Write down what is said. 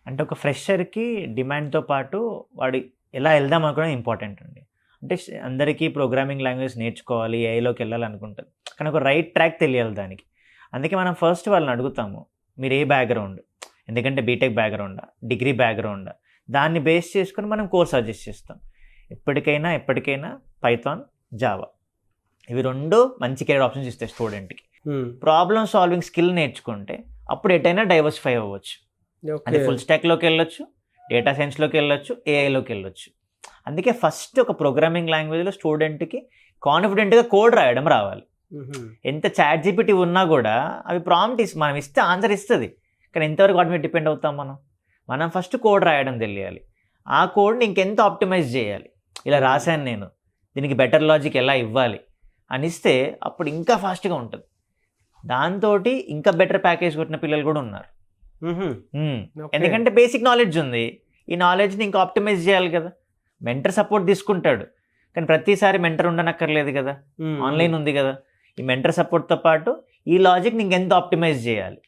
అంటే ఒక ఫ్రెషర్‌కి డిమాండ్‌తో పాటు వాడు ఎలా వెళ్దాం అనుకోవడం ఇంపార్టెంట్ అండి. అంటే అందరికీ ప్రోగ్రామింగ్ లాంగ్వేజ్ నేర్చుకోవాలి, ఏఐలోకి వెళ్ళాలనుకుంటారు. కానీ ఒక రైట్ ట్రాక్ తెలియాలి దానికి. అందుకే మనం ఫస్ట్ వాళ్ళని అడుగుతాము. మీరు ఏ బ్యాక్‌గ్రౌండ్? ఎందుకంటే బీటెక్ బ్యాక్‌గ్రౌండా? డిగ్రీ బ్యాక్‌గ్రౌండా? దాన్ని బేస్ చేసుకొని మనం కోర్స్ సజెస్ట్ చేస్తాం. ఎప్పటికైనా పైథాన్, జావా ఇవి 2 మంచి కెరీర్ ఆప్షన్స్ ఇస్తాయి స్టూడెంట్‌కి. ప్రాబ్లమ్ సాల్వింగ్ స్కిల్ నేర్చుకుంటే అప్పుడు ఎటైనా డైవర్సిఫై అవ్వచ్చు. అది ఫుల్ స్టాక్‌లోకి వెళ్ళొచ్చు, డేటా సైన్స్‌లోకి వెళ్ళొచ్చు, ఏఐలోకి వెళ్ళొచ్చు. అందుకే ఫస్ట్ ఒక ప్రోగ్రామింగ్ లాంగ్వేజ్‌లో స్టూడెంట్‌కి కాన్ఫిడెంట్‌గా కోడ్ రాయడం రావాలి. ఎంత చాట్ జీపీటీ ఉన్నా కూడా అవి ప్రాంప్ట్ మనం ఇస్తే ఆన్సర్ ఇస్తుంది. కానీ ఎంతవరకు వాటి మీద డిపెండ్ అవుతాం మనం ఫస్ట్ కోడ్ రాయడం తెలియాలి. ఆ కోడ్ని ఇంకెంత ఆప్టిమైజ్ చేయాలి, ఇలా రాశాను నేను, దీనికి బెటర్ లాజిక్ ఎలా ఇవ్వాలి అని ఇస్తే అప్పుడు ఇంకా ఫాస్ట్గా ఉంటుంది. దాంతో ఇంకా బెటర్ ప్యాకేజ్ కొట్టిన పిల్లలు కూడా ఉన్నారు. ఎందుకంటే బేసిక్ నాలెడ్జ్ ఉంది, ఈ నాలెడ్జ్ని ఇంకా ఆప్టిమైజ్ చేయాలి కదా. మెంటర్ సపోర్ట్ తీసుకుంటాడు, కానీ ప్రతిసారి మెంటర్ ఉండనక్కర్లేదు కదా, ఆన్లైన్ ఉంది కదా. ఈ మెంటర్ సపోర్ట్తో పాటు ఈ లాజిక్ని ఇంకెంత ఆప్టిమైజ్ చేయాలి,